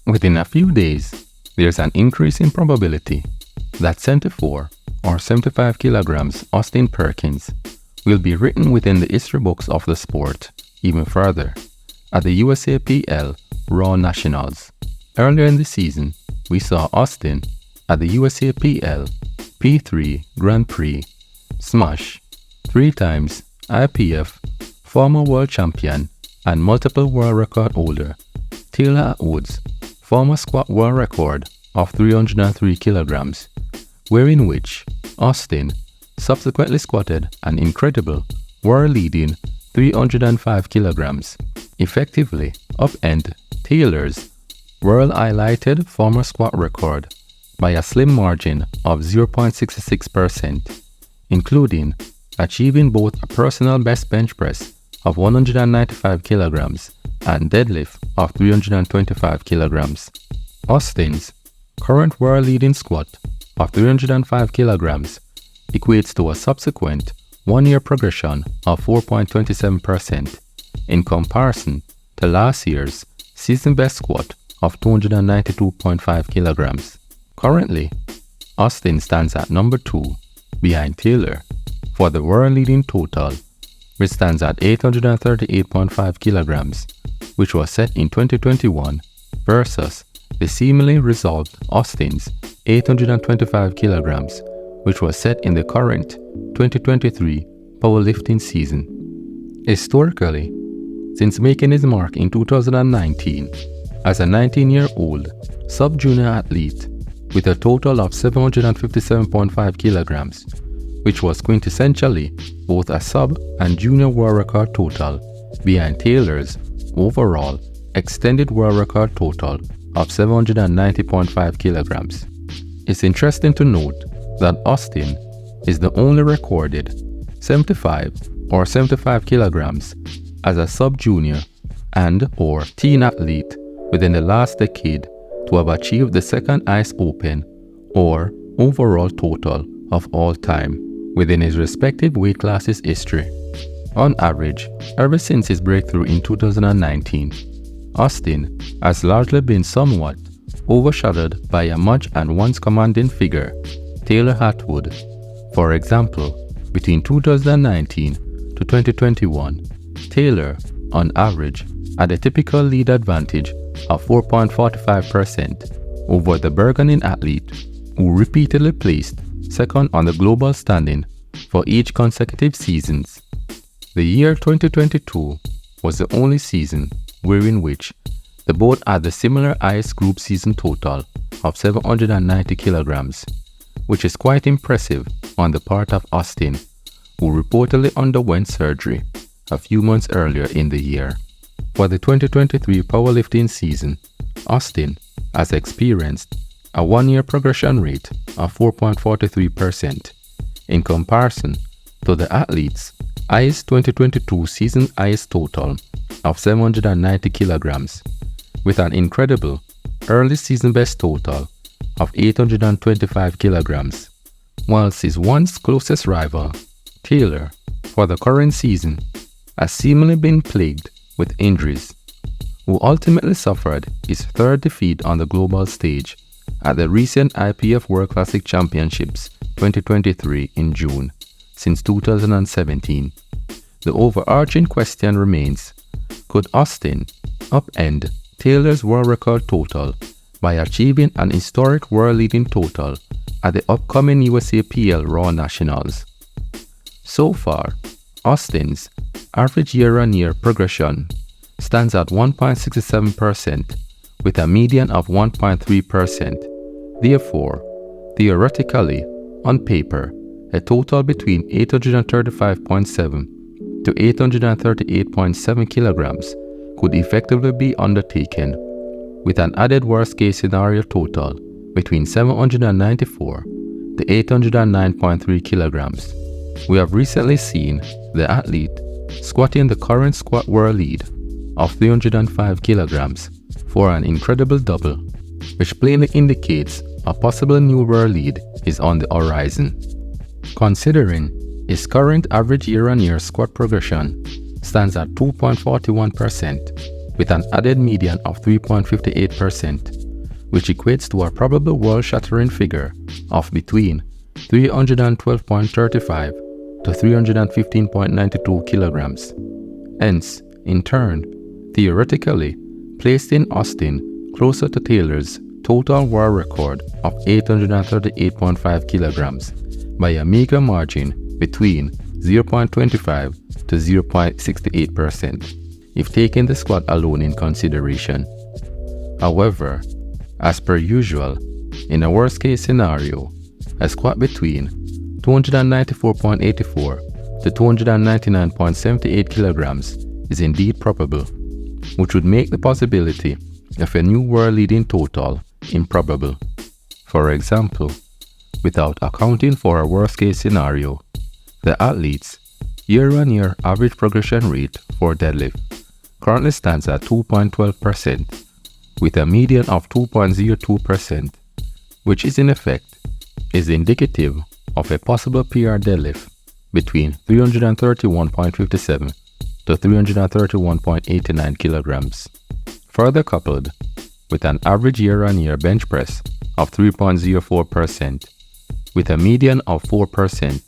Within a few days, there's an increase in probability that 74 or 75 kilograms Austin Perkins will be written within the history books of the sport even further at the Usapl Raw Nationals. Earlier in the season, we saw Austin at the Usapl P3 Grand Prix smash 3 times IPF former world champion and multiple world record holder Taylor Atwood's former squat world record of 303 kilograms, wherein which Austin subsequently squatted an incredible world-leading 305 kilograms, effectively upend Taylor's world-highlighted former squat record by a slim margin of 0.66%, including achieving both a personal best bench press of 195 kilograms and deadlift of 325 kilograms. Austin's current world-leading squat of 305 kilograms equates to a subsequent one-year progression of 4.27% in comparison to last year's season best squat of 292.5 kilograms. Currently, Austin stands at number 2 behind Taylor for the world-leading total, which stands at 838.5 kilograms, which was set in 2021 versus the seemingly resolved Austin's 825 kilograms, which was set in the current 2023 powerlifting season. Historically, since making his mark in 2019 as a 19-year-old sub-junior athlete with a total of 757.5 kilograms, which was quintessentially both a sub and junior world record total behind Taylor's overall extended world record total of 790.5 kilograms. It's interesting to note that Austin is the only recorded 75 or 75 kilograms as a sub-junior and or teen athlete within the last decade to have achieved the second highest open or overall total of all time within his respective weight classes history. On average, ever since his breakthrough in 2019, Austin has largely been somewhat overshadowed by a much and once commanding figure, Taylor Atwood. For example, between 2019 to 2021, Taylor, on average, had a typical lead advantage of 4.45% over the burgeoning athlete, who repeatedly placed second on the global standing for each consecutive seasons. The year 2022 was the only season wherein which the both had the similar highest group season total of 790 kilograms, which is quite impressive on the part of Austin, who reportedly underwent surgery a few months earlier in the year. For the 2023 powerlifting season, Austin has experienced a one-year progression rate of 4.43% in comparison to the athlete's highest 2022 season highest total of 790 kilograms, with an incredible early season best total of 825 kilograms, whilst his once closest rival, Taylor, for the current season, has seemingly been plagued with injuries, who ultimately suffered his third defeat on the global stage at the recent IPF World Classic Championships 2023 in June since 2017. The overarching question remains, could Austin upend Taylor's world record total by achieving an historic world-leading total at the upcoming Usapl Raw Nationals? So far, Austin's average year-on-year progression stands at 1.67% with a median of 1.3%. Therefore, theoretically, on paper, a total between 835.7 to 838.7 kilograms could effectively be undertaken, with an added worst-case scenario total between 794 to 809.3 kilograms. We have recently seen the athlete squatting the current squat world lead of 305 kilograms for an incredible double, which plainly indicates a possible new world lead is on the horizon. Considering his current average year-on-year squat progression stands at 2.41% with an added median of 3.58%, which equates to a probable world-shattering figure of between 312.35 to 315.92 kilograms. Hence, in turn, theoretically, placing Austin closer to Taylor's total world record of 838.5 kilograms by a meager margin between 0.25 to 0.68%, if taking the squat alone in consideration. However, as per usual, in a worst-case scenario, a squat between 294.84 to 299.78 kilograms is indeed probable, which would make the possibility of a new world-leading total improbable. For example, without accounting for a worst-case scenario, the athlete's year-on-year average progression rate for deadlift currently stands at 2.12%, with a median of 2.02%, which is indicative of a possible PR deadlift between 331.57 to 331.89 kilograms. Further coupled with an average year-on-year bench press of 3.04%, with a median of 4%,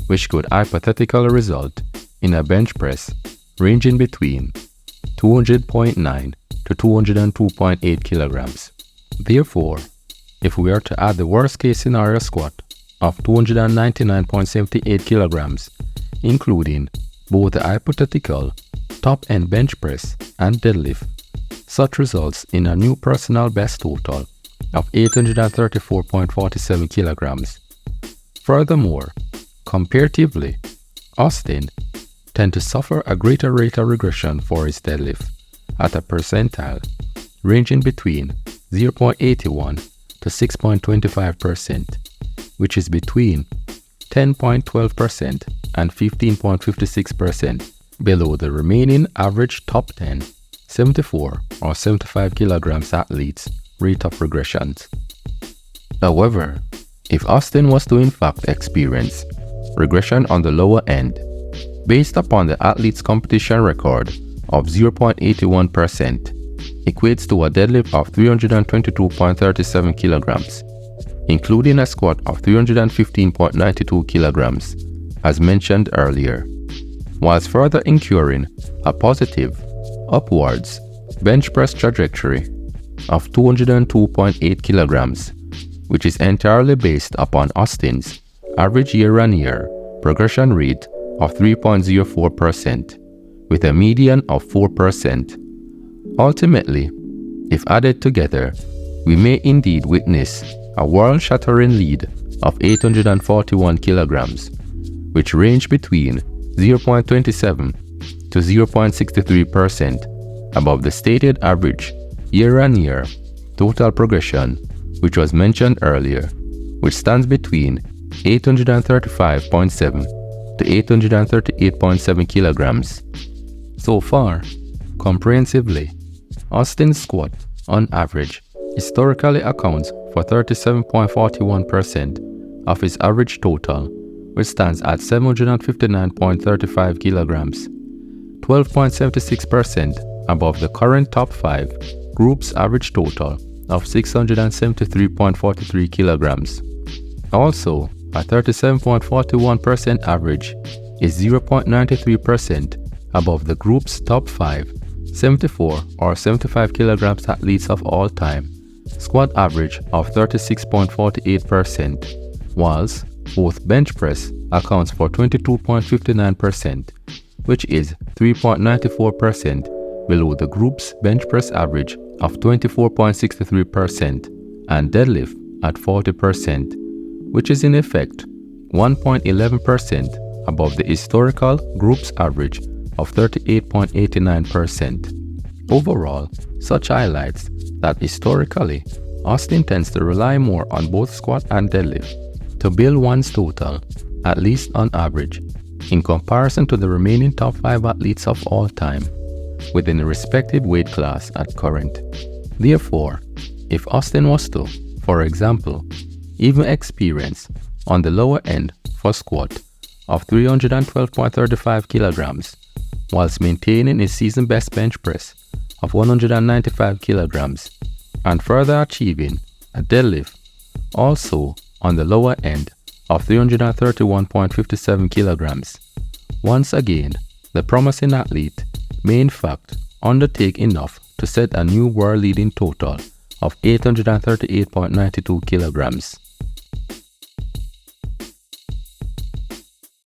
which could hypothetically result in a bench press ranging between 200.9 to 202.8 kilograms. Therefore, if we are to add the worst-case scenario squat of 299.78 kilograms, including both the hypothetical top-end bench press and deadlift, such results in a new personal best total of 834.47 kilograms. Furthermore, comparatively, Austin tends to suffer a greater rate of regression for his deadlift at a percentile ranging between 0.81 to 6.25%, which is between 10.12% and 15.56% below the remaining average top 10, 74 or 75 kilograms athletes' rate of regressions. However, if Austin was to in fact experience regression on the lower end, based upon the athlete's competition record of 0.81%, equates to a deadlift of 322.37 kilograms, including a squat of 315.92 kilograms, as mentioned earlier, whilst further incurring a positive upwards bench press trajectory of 202.8 kilograms, which is entirely based upon Austin's average year-on-year progression rate of 3.04%, with a median of 4%. Ultimately, if added together, we may indeed witness a world-shattering lead of 841 kilograms, which range between 0.27 to 0.63% above the stated average year-on-year total progression, which was mentioned earlier, which stands between 835.7 to 838.7 kilograms. So far, comprehensively, Austin's squat, on average, historically accounts for 37.41% of his average total, which stands at 759.35 kilograms, 12.76% above the current top 5 group's average total of 673.43 kilograms. Also, a 37.41% average is 0.93% above the group's top 5 74 or 75 kilograms athletes of all time squat average of 36.48%, whilst both bench press accounts for 22.59%, which is 3.94% below the group's bench press average of 24.63% and deadlift at 40%, which is in effect 1.11% above the historical group's average of 38.89%. Overall, such highlights that historically, Austin tends to rely more on both squat and deadlift to build one's total, at least on average, in comparison to the remaining top 5 athletes of all time within the respective weight class at current. Therefore, if Austin was to, for example, even experience on the lower end for squat of 312.35 kilograms, whilst maintaining his season best bench press of 195 kilograms, and further achieving a deadlift also on the lower end of 331.57 kilograms. Once again, the promising athlete may in fact undertake enough to set a new world-leading total of 838.92 kilograms.